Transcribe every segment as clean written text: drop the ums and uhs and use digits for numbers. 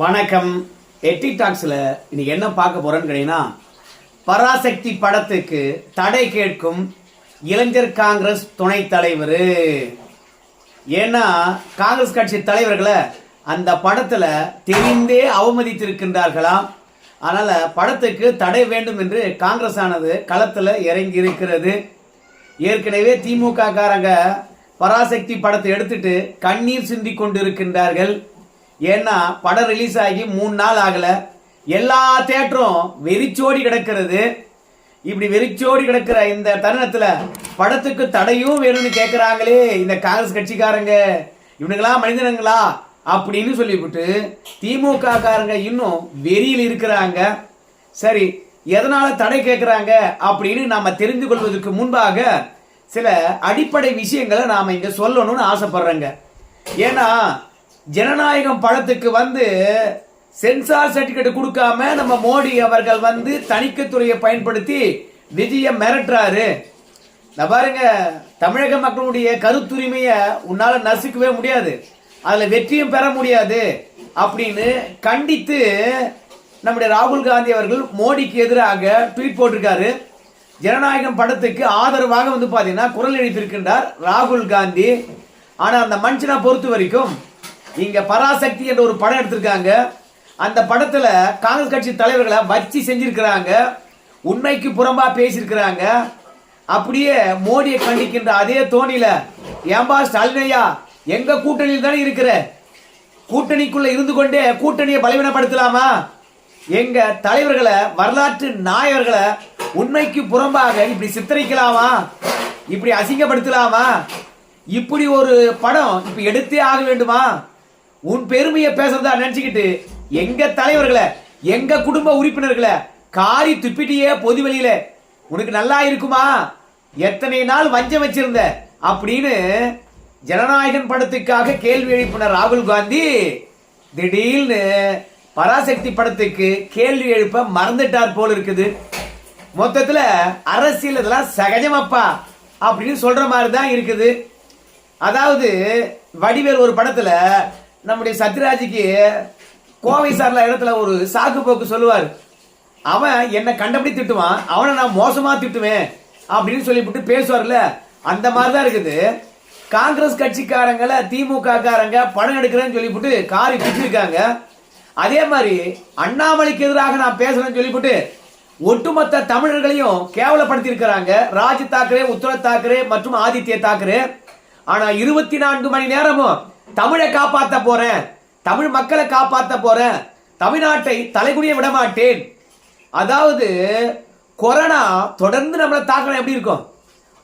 வணக்கம். எட்டி டாக்ஸ்ல இன்னைக்கு என்ன பார்க்க போறேன்னு கேட்டீங்கன்னா, பராசக்தி படத்துக்கு தடை கேட்கும் இளைஞர் காங்கிரஸ் துணை தலைவர். ஏன்னா காங்கிரஸ் கட்சி தலைவர்களை அந்த படத்துல தெரிந்தே அவமதித்திருக்கின்றார்களாம். அதனால படத்துக்கு தடை வேண்டும் என்று காங்கிரஸ் ஆனது களத்துல இறங்கி இருக்கிறது. ஏற்கனவே திமுக காரங்க பராசக்தி படத்தை எடுத்துட்டு கண்ணீர் சிந்தி கொண்டு இருக்கின்றார்கள். ஏன்னா படம் ரிலீஸ் ஆகி 3 நாள் ஆகல, எல்லா தியேட்டரும் வெறிச்சோடி கிடக்கிறது. இப்படி வெறிச்சோடி கிடக்கிற இந்த தருணத்துல படத்துக்கு தடையும் வேணும்னு கேட்கிறாங்களே இந்த காங்கிரஸ் கட்சிக்காரங்க, இவனுங்களா மனிதனுங்களா அப்படின்னு சொல்லிவிட்டு திமுக காரங்க இன்னும் வெறியில் இருக்கிறாங்க. சரி, எதனால தடை கேட்கிறாங்க அப்படின்னு நாம தெரிந்து கொள்வதற்கு முன்பாக சில அடிப்படை விஷயங்களை நாம இங்க சொல்லணும்னு ஆசைப்படுறேங்க. ஏன்னா ஜனநாயகம் படத்துக்கு சென்சார் சர்டிபிகேட் கொடுக்காம நம்ம மோடி அவர்கள் தணிக்கைத்துறையை பயன்படுத்தி விஜய மிரட்டுறாரு. பாருங்க, தமிழக மக்களுடைய கருத்துரிமையை உன்னால நசுக்கவே முடியாது, அதுல வெற்றியும் பெற முடியாது அப்படின்னு கண்டித்து நம்முடைய ராகுல் காந்தி அவர்கள் மோடிக்கு எதிராக ட்வீட் போட்டிருக்காரு. ஜனநாயகம் படத்துக்கு ஆதரவாக பாத்தீங்கன்னா குரல் எழுப்பியிருக்கின்றார் ராகுல் காந்தி. ஆனா அந்த மனுஷனை பொறுத்த வரைக்கும் இங்க பராசக்தி என்ற ஒரு படம் எடுத்திருக்காங்க. அந்த படத்துல காங்கிரஸ் கட்சி தலைவர்களை வச்சு செஞ்சிருக்கிறாங்க, உண்மைக்கு புறம்பா பேசியிருக்கிறாங்க. அப்படியே மோடியை கண்டிக்கின்ற அதே தோணியில, ஏம்பா ஸ்டாலினையா எங்க கூட்டணியில் தானே இருக்கிற, கூட்டணிக்குள்ள இருந்து கொண்டே கூட்டணியை பலவீனப்படுத்தலாமா, எங்க தலைவர்களை வரலாற்று நாயகர்களை உண்மைக்கு புறம்பாக இப்படி சித்தரிக்கலாமா, இப்படி அசிங்கப்படுத்தலாமா, இப்படி ஒரு படம் இப்ப எடுத்தே ஆக வேண்டுமா, உன் பெருமையை பேசுறதா நினைச்சுக்கிட்டு எங்க தலைவர்களை எங்க குடும்ப உறுப்பினர்களை காரி துப்பிட்டியே பொது வெளியில, உனக்கு நல்லா இருக்குமா, எத்தனை நாள் வஞ்சம் வச்சிருந்த அப்படின்னு ஜனநாயகன் படத்துக்காக கேள்வி எழுப்பின ராகுல் காந்தி திடீர்னு பராசக்தி படத்துக்கு கேள்வி எழுப்ப மறந்துட்டார் போல இருக்குது. மொத்தத்துல அரசியல் இதெல்லாம் சகஜமப்பா அப்படின்னு சொல்ற மாதிரி தான் இருக்குது. அதாவது வடிவேல் ஒரு படத்துல நம்முடைய சத்யராஜுக்கு கோவை சார்ல இடத்துல ஒரு சாக்கு போக்கு சொல்லுவார். அவன் என்ன கண்டபடி திட்டுவான், அவனை நான் மோசமா திட்டுவேன் அப்படின்னு சொல்லிவிட்டு பேசுவார்ல, அந்த மாதிரிதான் இருக்குது. காங்கிரஸ் கட்சிக்காரங்களை திமுக காரங்க படம் எடுக்கிறேன்னு சொல்லிவிட்டு காரி திட்டிருக்காங்க. அதே மாதிரி அண்ணாமலைக்கு எதிராக நான் பேசுறேன்னு சொல்லிவிட்டு ஒட்டுமொத்த தமிழர்களையும் கேவலப்படுத்தி இருக்கிறாங்க ராஜ் தாக்கரே, உத்தவ் தாக்கரே மற்றும் ஆதித்ய தாக்கரே. ஆனா 24 மணி நேரமும் தமிழை காப்பாற்ற போறேன், தமிழ் மக்களை காப்பாற்ற போறேன், தமிழ்நாட்டை தலைகுனிய விட மாட்டேன். அதாவது கொரோனா தொடர்ந்து நம்மளை தாக்கணும் எப்படி இருக்கும்,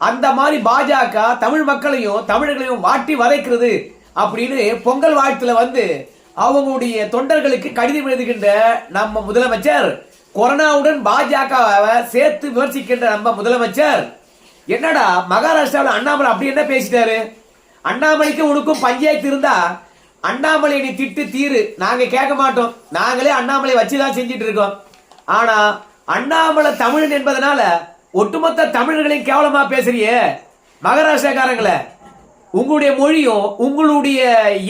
அந்த மாதிரி பாஜக தமிழ் மக்களையும் தமிழர்களையும் வாட்டி வதைக்கிறது அப்படின்னு பொங்கல் வாழ்த்துல அவங்களுடைய தொண்டர்களுக்கு கடிதம் எழுதுகின்ற நம்ம முதலமைச்சர், கொரோனாவுடன் பாஜகவை சேர்த்து விமர்சிக்கின்ற நம்ம முதலமைச்சர், என்னடா மகாராஷ்டிராவில் அண்ணாமலை அப்படி என்ன பேசிட்டாரு, அண்ணாமலைக்கு உனக்கும் பஞ்சாயத்து இருந்தா அண்ணாமலை நீ திட்டு தீரு, நாங்க கேட்க மாட்டோம், நாங்களே அண்ணாமலை வச்சுதான் செஞ்சிட்டு இருக்கோம். ஆனா அண்ணாமலை தமிழன் என்பதனால ஒட்டுமொத்த தமிழர்களையும் கேவலமா பேசுறியே மகாராஷ்டிரக்காரங்களை, உங்களுடைய மொழியும் உங்களுடைய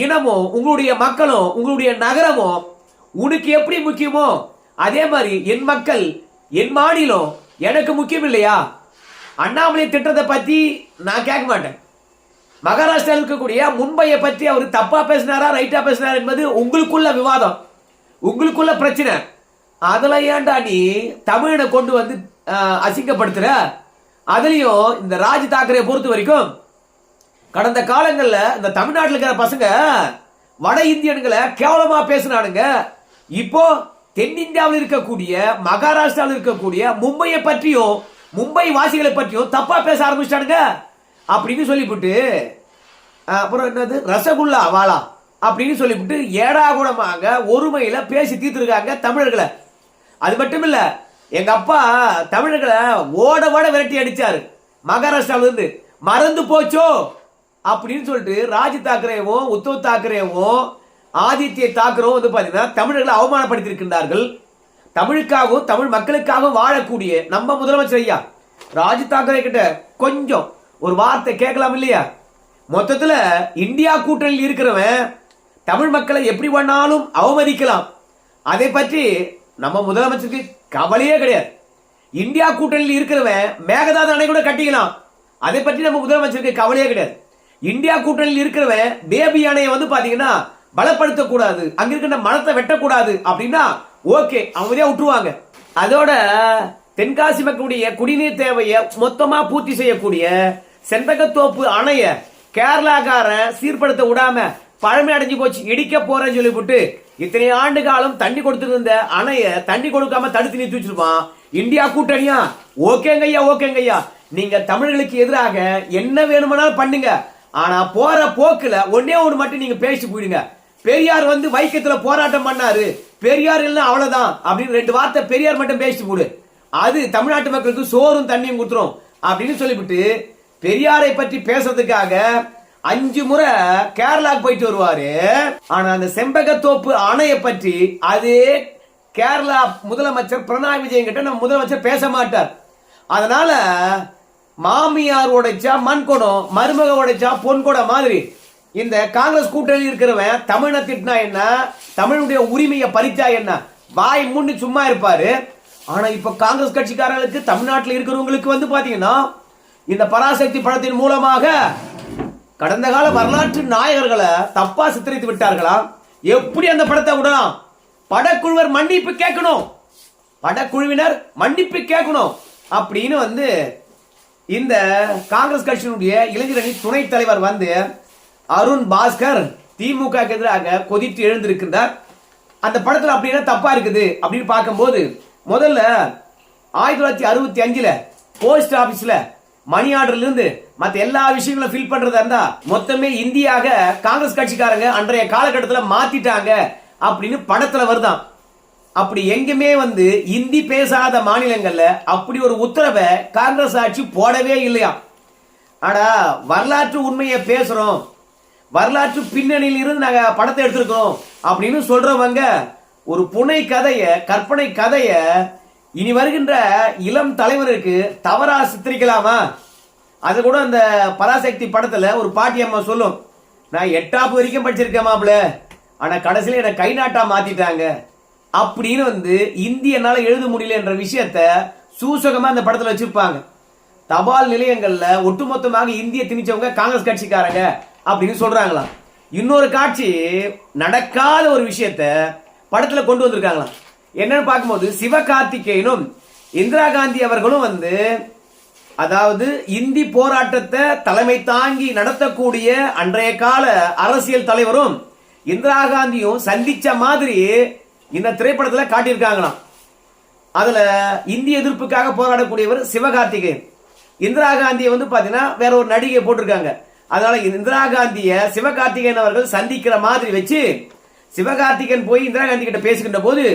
இனமும் உங்களுடைய மக்களும் உங்களுடைய நகரமும் உனக்கு எப்படி முக்கியமோ அதே மாதிரி என் மக்கள் என் மாநிலம் எனக்கு முக்கியம் இல்லையா? அண்ணாமலை திட்டத்தை பத்தி நான் கேட்க மாட்டேன். மகாராஷ்டிரா இருக்கக்கூடிய மும்பையை பத்தி அவர் தப்பா பேசினாரா ரைட்டா பேசினாரா என்பது உங்களுக்குள்ள விவாதம், உங்களுக்குள்ள பிரச்சனை. அதுல ஏன்டா நீ தமிழனை கொண்டு அசிங்கப்படுத்துற? அதுலயும் இந்த ராஜ் தாக்கரே பொறுத்த வரைக்கும் கடந்த காலங்கள்ல இந்த தமிழ்நாட்டில் இருக்கிற பசங்க வட இந்தியன்களை கேவலமா பேசினானுங்க. இப்போ தென்னிந்தியாவில் இருக்கக்கூடிய மகாராஷ்டிராவில் இருக்கக்கூடிய மும்பையை பற்றியும் மும்பை வாசிகளை பற்றியும் தப்பா பேச ஆரம்பிச்சிட்டானுங்க அப்படின்னு சொல்லிவிட்டு, அப்புறம் என்னது ரசகுல்லா வாழா அப்படின்னு சொல்லிவிட்டு ஏடாகுடமாக ஒருமையில பேசி தீர்த்திருக்காங்க தமிழர்களை. அது மட்டும் இல்ல, எங்க அப்பா தமிழர்களை ஓட ஓட விரட்டி அடிச்சாரு மகாராஷ்டிராவில இருந்து, மறந்து போச்சோ அப்படின்னு சொல்லிட்டு ராஜ் தாக்கரேவும் உத்தவ் தாக்கரேவும் ஆதித்ய தாக்கரும் பாத்தீங்கன்னா தமிழர்களை அவமானப்படுத்தி இருக்கின்றார்கள். தமிழுக்காகவும் தமிழ் மக்களுக்காகவும் வாழக்கூடிய நம்ம முதலமைச்சர் ஐயா ராஜ் தாக்கரே கிட்ட கொஞ்சம் ஒரு வார்த்தை கேட்கலாம் இல்லையா? மொத்தத்துல இந்தியா கூட்டணியில் இருக்கிறவன் தமிழ் மக்களை எப்படி வேணாலும் அவமதிக்கலாம். அதை பற்றி நம்ம முதலமைச்சருக்கு கவலையே கிடையாது. இந்தியா கூட்டணியில் இருக்கிறவன் மேகதாது அணை கூட கட்டிக்கலாம். அதை பற்றி நம்ம முதலமைச்சருக்கு கவலையே கிடையாது. இந்தியா கூட்டணியில் இருக்கிறவன் பேபி அணையை வந்து பாத்தீங்கன்னா பலப்படுத்த கூடாது, அங்க இருக்கிற மரத்தை வெட்டக்கூடாது அப்படின்னா ஓகே, அவங்களே விட்டுருவாங்க. அதோட தென்காசி மக்களுடைய குடிநீர் தேவையை மொத்தமா பூர்த்தி செய்யக்கூடிய செண்பகத்தோப்பு அணைய கேரளாக்காரன் சீர்படுத்த விடாம பழமை அடைஞ்சு போச்சு, இடிக்க போறேன்னு சொல்லிவிட்டு இத்தனை ஆண்டு காலம் தண்ணி கொடுத்துட்டு இருந்த அணைய தண்ணி கொடுக்காம தடுத்து நிறுத்தி வச்சிருப்பான். இந்தியா கூட்டணியா? ஓகேங்கய்யா, ஓகேங்கய்யா, நீங்க தமிழர்களுக்கு எதிராக என்ன வேணுமானாலும் பண்ணுங்க, ஆனா போற போக்குல ஒன்னே ஒன்று மட்டும் நீங்க பேசி போயிடுங்க. பெரியார் வந்து வைக்கத்துல போராட்டம் பண்ணாரு, பெரியார் இல்ல அவ்வளவுதான் அப்படின்னு 2 வார்த்தை பெரியார் மட்டும் பேசி போடு, அது தமிழ்நாட்டு மக்களுக்கு சோறும் தண்ணியும் கொடுத்துரும் அப்படின்னு சொல்லிவிட்டு பெரியாரை பற்றி பேசுறதுக்காக 5 முறை கேரளாக்கு போயிட்டு வருவாரு. ஆனா அந்த செண்பகத்தோப்பு அணையை பற்றி அதே கேரளா முதலமைச்சர் பினராயி விஜயன் கிட்ட நம்ம முதலமைச்சர் பேச மாட்டார். அதனால மாமியார் உடைச்சா மண் குடம், மருமக உடைச்சா பொன் குடம் மாதிரி இந்த காங்கிரஸ் கூட்டணி இருக்கிறவன் தமிழை திட்டினா என்ன, தமிழுடைய உரிமையை பறிச்சா என்ன, வாய் மூண்டு சும்மா இருப்பாரு. ஆனா இப்ப காங்கிரஸ் கட்சிக்காரர்களுக்கு தமிழ்நாட்டில் இருக்கிறவங்களுக்கு வந்து பாத்தீங்கன்னா இந்த பராசக்தி படத்தின் மூலமாக கடந்த கால வரலாற்று நாயகர்களை தப்பா சித்தரித்து விட்டார்களா? எப்படி அந்த படத்தை விடலாம்? படக்குழுவர் மன்னிப்பு கேட்கணும், படக்குழுவினர் மன்னிப்பு கேட்கணும் அப்படின்னு வந்து இந்த காங்கிரஸ் கட்சியினுடைய இளைஞரணி துணைத் தலைவர் வந்து அருண் பாஸ்கர் திமுக எதிராக கொதித்து எழுந்திருக்கின்றார். அந்த படத்துல அப்படி என்ன தப்பா இருக்குது அப்படின்னு பார்க்கும்போது, முதல்ல 1965 போஸ்ட் ஆபீஸ்ல மணி ஆர்டர்ல இருந்து மத்த எல்லா விஷயங்களும் ஃபில் பண்றதா இருந்தா மொத்தமே இந்தியாக காங்கிரஸ் கட்சிக்காரங்க அன்றைய காலகட்டத்தில் மாத்திட்டாங்க அப்படின்னு படத்துல வருதான். அப்படி எங்குமே வந்து இந்தி பேசாத மாநிலங்கள்ல அப்படி ஒரு உத்தரவை காங்கிரஸ் ஆட்சி போடவே இல்லையா. ஆனா வரலாற்று உண்மையை பேசுறோம், வரலாற்று பின்னணியில் இருந்து நாங்க படத்தை எடுத்திருக்கிறோம் அப்படின்னு சொல்றவங்க ஒரு புனை கதைய, கற்பனை கதைய இனி வருகின்ற இளம் தலைவருக்கு தவறா சித்தரிக்கலாமா? அது கூட அந்த பராசக்தி படத்துல ஒரு பாட்டி அம்மா சொல்லும், நான் 8ஆம் வரைக்கும் படிச்சிருக்கேன் மாப்பிள்ள, ஆனா கடைசியில என்ன கை நாட்டா மாத்திட்டாங்க அப்படின்னு வந்து இந்தியனால எழுத முடியல என்ற விஷயத்த சூசகமா அந்த படத்துல வச்சிருப்பாங்க. தபால் நிலையங்கள்ல ஒட்டுமொத்தமாக இந்திய திணிச்சவங்க காங்கிரஸ் கட்சிக்காரங்க அப்படின்னு சொல்றாங்களாம். இன்னொரு காட்சி நடக்காத ஒரு விஷயத்த படத்துல கொண்டு வந்திருக்காங்களாம். என்னன்னு பார்க்கும்போது சிவகார்த்திகேயனும் இந்திரா காந்தி அவர்களும் வந்து, அதாவது இந்தி போராட்டத்தை தலைமை தாங்கி நடத்தக்கூடிய அன்றைய கால அரசியல் தலைவரும் இந்திரா காந்தியும் சந்திச்ச மாதிரி இந்த திரைப்படத்துல காட்டியிருக்காங்களாம். அதுல இந்திய எதிர்ப்புக்காக போராடக்கூடியவர் சிவகார்த்திகேயன், இந்திரா காந்தியை வந்து பாத்தீங்கன்னா வேற ஒரு நடிகை போட்டிருக்காங்க. அதனால இந்திரா காந்திய சிவகார்த்திகேயன் அவர்கள் சந்திக்கிற மாதிரி வச்சு சிவகார்த்திகேயன் போய் இந்திரா காந்தி கிட்ட பேசுகின்ற போது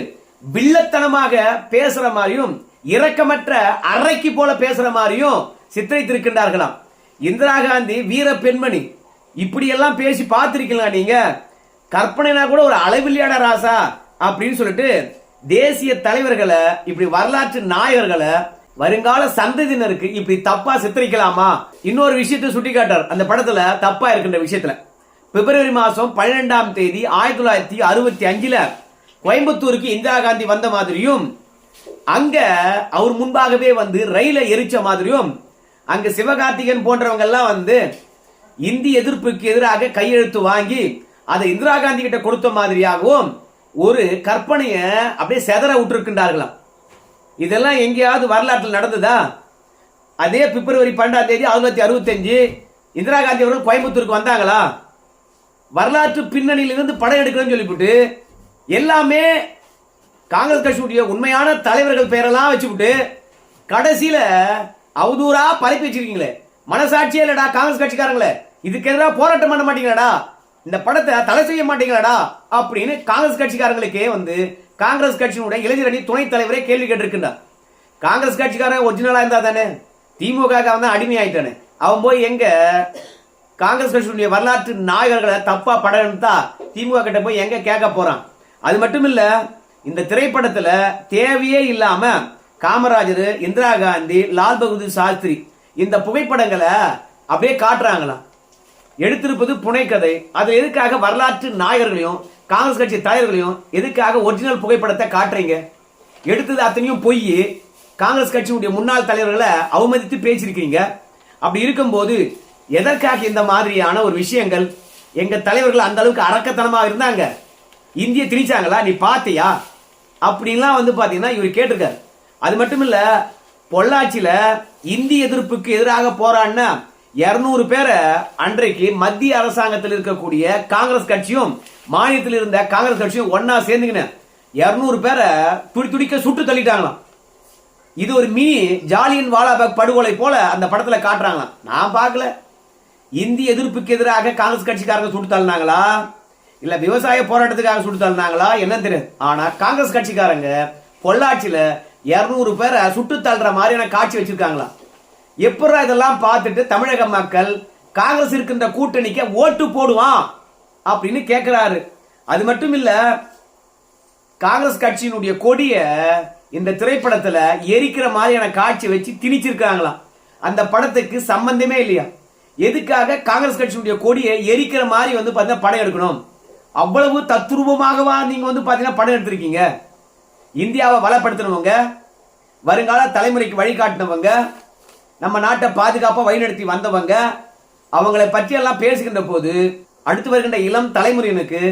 வில்லத்தனமாக பேசுற மாதிரியும் இரக்கமற்ற அறைக்கு போல பேசுற மாதிரியும் சித்தரித்திருக்கின்றார்களாம். இந்திரா காந்தி வீர பெண்மணி, இப்படி எல்லாம் பேசி பார்த்திருக்கலாம் நீங்க, கற்பனைனா கூட ஒரு அளவில்லையாட ராசா அப்படின்னு சொல்லிட்டு தேசிய தலைவர்களை, இப்படி வரலாற்று நாயகர்களை வருங்கால சந்ததியினருக்கு இப்படி தப்பா சித்தரிக்கலாமா? இன்னொரு விஷயத்தை சுட்டி காட்டார் அந்த படத்துல தப்பா இருக்கின்ற விஷயத்துல. பிப்ரவரி மாசம் 12ஆம் தேதி 1965 கோயம்புத்தூருக்கு இந்திரா காந்தி வந்த மாதிரியும், அங்க அவர் முன்பாகவே வந்து ரயிலை எரிச்ச மாதிரியும், அங்க சிவகார்த்திகேயன் போன்றவங்க எல்லாம் வந்து இந்தி எதிர்ப்புக்கு எதிராக கையெழுத்து வாங்கி அதை இந்திரா காந்தி கிட்ட கொடுத்த மாதிரியாகவும் ஒரு கற்பனைய அப்படியே செதற விட்டுருக்கின்றார்களாம். இதெல்லாம் எங்கேயாவது வரலாற்றில் நடந்ததா? அதே பிப்ரவரி 12ஆம் தேதி 1965 இந்திரா காந்தி அவர்கள் கோயம்புத்தூருக்கு வந்தாங்களா? வரலாற்று பின்னணியிலிருந்து படம் எடுக்கிறேன்னு சொல்லிவிட்டு எல்லாமே காங்கிரஸ் கட்சியுடைய உண்மையான தலைவர்கள் பெயரெல்லாம் வச்சுவிட்டு கடைசியில அவதூறா பரப்பி வச்சிருக்கீங்களே, மனசாட்சியே இல்லடா காங்கிரஸ் கட்சிக்காரங்களே, இதுக்கு எதிராக போராட்டம் பண்ண மாட்டீங்களாடா, இந்த படத்தை தடை செய்ய மாட்டீங்களாடா அப்படின்னு காங்கிரஸ் கட்சிக்காரங்களுக்கே வந்து காங்கிரஸ் கட்சியினுடைய இளைஞரணி துணைத் தலைவரே கேள்வி கேட்டிருக்கின்றார். காங்கிரஸ் கட்சிக்காரன் ஒரிஜினலா இருந்தா தானே, திமுக வந்து அடிமையாயிட்டானே, அவன் போய் எங்க காங்கிரஸ் கட்சியுடைய வரலாற்று நாயகர்களை தப்பா படம் எடுத்தா திமுக கிட்ட போய் எங்க கேட்க போறான்? அது மட்டும் இல்ல, இந்த திரைப்படத்துல தேவையே இல்லாம காமராஜர், இந்திரா காந்தி, லால் பகதூர் சாஸ்திரி இந்த புகைப்படங்களை அப்படியே காட்டுறாங்களாம். எடுத்திருப்பது புனைக்கதை. அது எதுக்காக வரலாற்று நாயகர்களையும் காங்கிரஸ் கட்சி தலைவர்களையும் எதுக்காக ஒரிஜினல் புகைப்படத்தை காட்டுறீங்க? எடுத்தது அத்தனையும் பொய். காங்கிரஸ் கட்சியுடைய முன்னாள் தலைவர்களை அவமதித்து பேசியிருக்கீங்க. அப்படி இருக்கும்போது எதற்காக இந்த மாதிரியான ஒரு விஷயங்கள்? எங்க தலைவர்கள் அந்த அளவுக்கு அரக்கத்தனமாக இருந்தாங்க. இந்திய திணிச்சாங்களா? நீ பாத்தியா? அப்படின்லாம் பாத்தீங்கன்னா இவர் கேட்டிருக்காரு. அது மட்டும் இல்ல, பொள்ளாச்சியில இந்திய எதிர்ப்புக்கு எதிராக போராடின 200 பேரை அன்றைக்கு மத்திய அரசாங்கத்தில் இருக்கக்கூடிய காங்கிரஸ் கட்சியும் மாநிலத்தில் இருந்த காங்கிரஸ் கட்சியும் ஒன்னா சேர்ந்துக்கின 200 பேரை துடிக்க சுட்டு தள்ளிட்டாங்களாம். இது ஒரு மினி ஜாலியன் வாலாபாக் படுகொலை போல அந்த படத்துல காட்டுறாங்களாம். நான் பார்க்கல. இந்திய எதிர்ப்புக்கு எதிராக காங்கிரஸ் கட்சிக்காரங்க சுட்டு தள்ளினாங்களா, இல்ல விவசாய போராட்டத்துக்காக சுட்டு தள்ளினாங்களா என்ன தெரியாது. ஆனா காங்கிரஸ் கட்சிக்காரங்க பொள்ளாச்சியில 200 பேரை சுட்டு தள்ளுற மாதிரியான காட்சி வச்சிருக்காங்களா? எப்படா இதெல்லாம் பார்த்துட்டு தமிழக மக்கள் காங்கிரஸ் இருக்கின்ற கூட்டணிக்கு ஓட்டு போடுவான் அப்படின்னு கேட்கிறாரு. அது மட்டும் இல்ல, காங்கிரஸ் கட்சியினுடைய கொடிய இந்த திரைப்படத்துல எரிக்கிற மாதிரியான காட்சி வச்சு திணிச்சிருக்காங்களாம். அந்த படத்துக்கு சம்பந்தமே இல்லையா? எதுக்காக காங்கிரஸ் கட்சியினுடைய கொடியை எரிக்கிற மாதிரி பாத்தீங்கன்னா படம் எடுக்கணும்? அவ்வளவு தத்ரூபமாகவா நீங்க பாத்தீங்கன்னா படம் எடுத்திருக்கீங்க? இந்தியாவை வளப்படுத்தினவங்க, வருங்கால தலைமுறைக்கு வழிகாட்டினவங்க, நம்ம நாட்டை பாதுகாப்பா வழிநடத்தி வந்தவங்க, அவங்களை பற்றி எல்லாம் பேசுகின்ற போது அடுத்து வருகின்ற இளம் தலைமுறையினருக்கு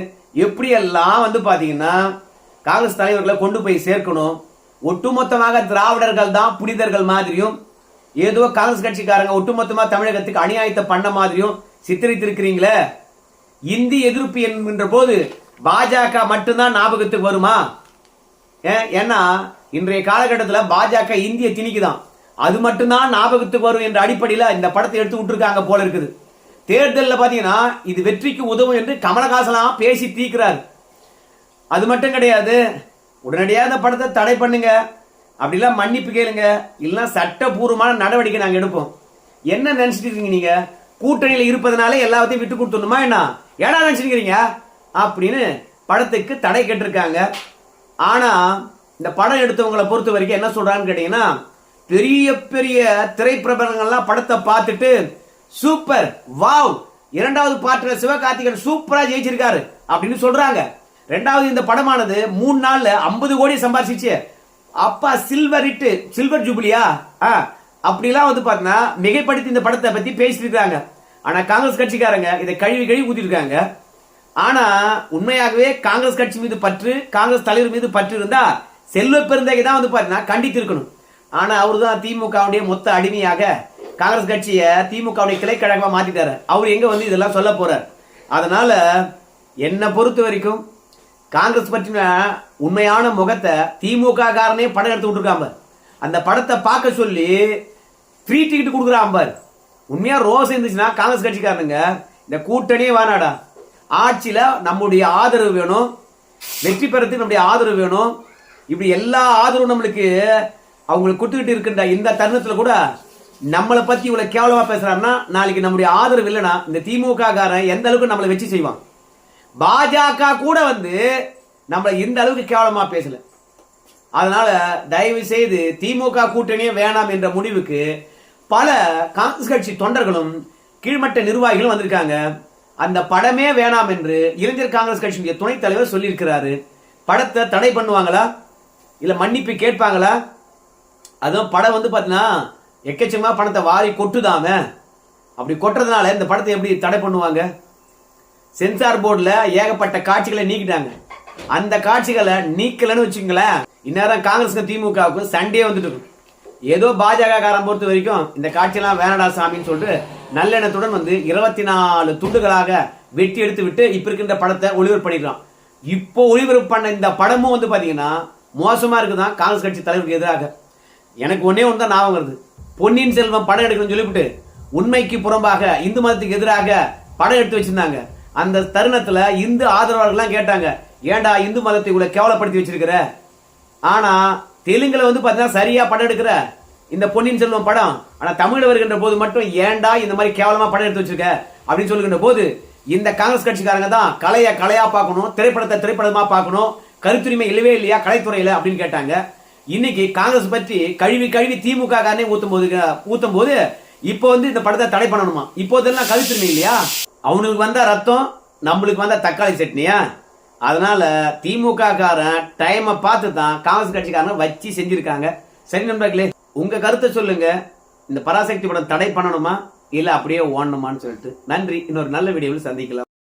எப்படியெல்லாம் பாத்தீங்கன்னா காங்கிரஸ் தலைவர்களை கொண்டு போய் சேர்க்கணும். ஒட்டுமொத்தமாக திராவிடர்கள் தான் புனிதர்கள் மாதிரியும், ஏதோ காங்கிரஸ் கட்சிக்காரங்க ஒட்டுமொத்தமா தமிழகத்துக்கு அநியாயத்தை பண்ண மாதிரியும் சித்தரித்திருக்கிறீங்களே. இந்தி எதிர்ப்பு என்கின்ற போது பாஜக மட்டும்தான் ஞாபகத்துக்கு வருமா? ஏன்னா இன்றைய காலகட்டத்தில் பாஜக இந்திய திணிக்குதான், அது மட்டும்தான் ஞாபகத்துக்கு வரும் என்ற அடிப்படையில் இந்த படத்தை எடுத்து விட்டுருக்காங்க போல இருக்குது. தேர்தலில் பாத்தீங்கன்னா இது வெற்றிக்கு உதவும் என்று கமலஹாசன் பேசி தீக்கிறார். அது மட்டும் கிடையாது, உடனடியாக இந்த படத்தை தடை பண்ணுங்க, அப்படிலாம் மன்னிப்பு கேளுங்க, இல்லைன்னா சட்டபூர்வமான நடவடிக்கை நாங்கள் எடுப்போம். என்ன நினைச்சிட்டு இருக்கீங்க நீங்க? கூட்டணியில் இருப்பதனால எல்லாத்தையும் விட்டு கொடுத்துடணுமா என்ன? ஏடா நினைச்சிருக்கீங்க அப்படின்னு படத்துக்கு தடை கேட்டிருக்காங்க. ஆனா இந்த படம் எடுத்தவங்களை பொறுத்த வரைக்கும் என்ன சொல்றான்னு கேட்டீங்கன்னா, பெரிய பெரிய திரைப்பிரபலங்கள்லாம் படத்தை பார்த்துட்டு சூப்பர், வாவ், இரண்டாவது பார்ட்ல சிவகார்த்திகேயன் சூப்பரா ஜெயிச்சிருக்காரு அப்படின்னு சொல்றாங்க. ரெண்டாவது, இந்த படமானது 3 நாள்ல 50 கோடி சம்பாதிச்சிச்சு. அப்பா சில்வர் ஜூபிலியா அப்படிலாம் பாத்தீங்கன்னா மிகைப்படுத்தி இந்த படத்தை பத்தி பேசிட்டு இருக்காங்க. ஆனா காங்கிரஸ் கட்சிக்காரங்க இதை கழுவி ஊத்திருக்காங்க. ஆனா உண்மையாகவே காங்கிரஸ் கட்சி மீது பற்று, காங்கிரஸ் தலைவர் மீது பற்று இருந்தா செல்வ பெருந்தகை தான் பாத்தீங்கன்னா கண்டித்து இருக்கணும். ஆனா அவரு தான் திமுகவுடைய மொத்த அடிமையாக காங்கிரஸ் கட்சியை திமுகவுடைய கிளைக்கழகமா மாத்திட்டாரு. அவர் எங்க இதெல்லாம் சொல்ல போறார். அதனால என்னை பொறுத்த வரைக்கும் காங்கிரஸ் பற்றின உண்மையான முகத்தை திமுக காரனே படம் எடுத்து விட்டுருக்காம, அந்த படத்தை பார்க்க சொல்லி ஃப்ரீ டிக்கெட் கொடுக்குறான் பார். உண்மையா ரோஸ் இருந்துச்சுன்னா காங்கிரஸ் கட்சிக்காரனுங்க இந்த கூட்டணியே வேணாடா, ஆட்சியில நம்முடைய ஆதரவு வேணும், வெற்றி பெறத்துக்கு நம்முடைய ஆதரவு வேணும். இப்படி எல்லா ஆதரவும் நம்மளுக்கு அவங்களுக்கு கொடுத்துக்கிட்டு இருக்கின்ற இந்த தருணத்துல கூட நம்மளை பத்தி இவ்வளவு கேவலமா பேசுறாருன்னா, நாளைக்கு நம்முடைய ஆதரவு இல்லைன்னா இந்த திமுக காரன் எந்த அளவுக்கு நம்மளை வச்சு செய்வான்? பாஜக கூட நம்மளை இந்த அளவுக்கு கேவலமா பேசல. அதனால தயவு செய்து திமுக கூட்டணியே வேணாம் என்ற முடிவுக்கு பல காங்கிரஸ் கட்சி தொண்டர்களும் கீழ்மட்ட நிர்வாகிகளும் வந்திருக்காங்க. அந்த படமே வேணாம் என்று இளைஞர் காங்கிரஸ் கட்சியுடைய துணைத் தலைவர் சொல்லியிருக்கிறாரு. படத்தை தடை பண்ணுவாங்களா, இல்ல மன்னிப்பு கேட்பாங்களா? அதுவும் படம் பாத்தீங்கன்னா எக்கச்சக்கமா பணத்தை வாரி கொட்டுதாம. அப்படி கொட்டுறதுனால இந்த படத்தை எப்படி தடை பண்ணுவாங்க? சென்சார் போர்டுல ஏகப்பட்ட காட்சிகளை நீக்கிட்டாங்க. அந்த காட்சிகளை நீக்கலன்னு வச்சுங்களேன், இந்நேரம் காங்கிரஸ் திமுகவுக்கு சண்டே வந்துட்டு இருக்கும். ஏதோ பாஜக காரன் பொறுத்த வரைக்கும் இந்த காட்சியெல்லாம் வேணடா சாமின்னு சொல்லிட்டு நல்லெண்ணத்துடன் 24 துண்டுகளாக வெட்டி எடுத்து விட்டு இப்ப இருக்கின்ற படத்தை ஒளிபரப்பு பண்ணிடுறான். இப்போ ஒளிபரப்பு பண்ண இந்த படமும் பாத்தீங்கன்னா மோசமா இருக்குதான் காங்கிரஸ் கட்சி தலைவருக்கு எதிராக. எனக்கு ஒன்னே ஒன்று தான் ஞாபகம் வருது. பொன்னியின் செல்வம் படம் எடுக்கணும்னு சொல்லிவிட்டு உண்மைக்கு புறம்பாக இந்து மதத்துக்கு எதிராக படம் எடுத்து வச்சிருந்தாங்க. அந்த தருணத்துல இந்து ஆதரவாளர்கள்லாம் கேட்டாங்க, ஏண்டா இந்து மதத்தை இவ்வளவு கேவலப்படுத்தி வச்சிருக்கிற? ஆனா தெலுங்குல பாத்தீங்கன்னா சரியா படம் எடுக்கிற இந்த பொன்னியின் செல்வம் படம், ஆனா தமிழ்ல வருகின்ற போது மட்டும் ஏண்டா இந்த மாதிரி கேவலமா படம் எடுத்து வச்சிருக்க அப்படின்னு சொல்லுகின்ற போது இந்த காங்கிரஸ் கட்சிக்காரங்க தான் கலையா பார்க்கணும், திரைப்படத்தை திரைப்படமா பார்க்கணும், கருத்துரிமை இல்லவே இல்லையா கலைத்துறையில அப்படின்னு கேட்டாங்க. இன்னைக்கு காங்கிரஸ் பற்றி கழுவி திமுக காரனே ஊத்தும் போது இப்போ இந்த படத்தை தடை பண்ணணுமா? இப்போதெல்லாம் கருத்துரிமை இல்லையா? அவனுக்கு வந்த ரத்தம் நம்மளுக்கு வந்த தக்காளி சட்னியா? அதனால திமுக காரன் டைமை பார்த்து தான் காங்கிரஸ் கட்சிக்காரன் வச்சு செஞ்சிருக்காங்க. சரி நண்பர்களே, உங்க கருத்தை சொல்லுங்க. இந்த பராசக்தி படம் தடை பண்ணணுமா இல்ல அப்படியே ஓடணுமான்னு சொல்லிட்டு. நன்றி. இன்னொரு நல்ல வீடியோவில் சந்திக்கலாம்.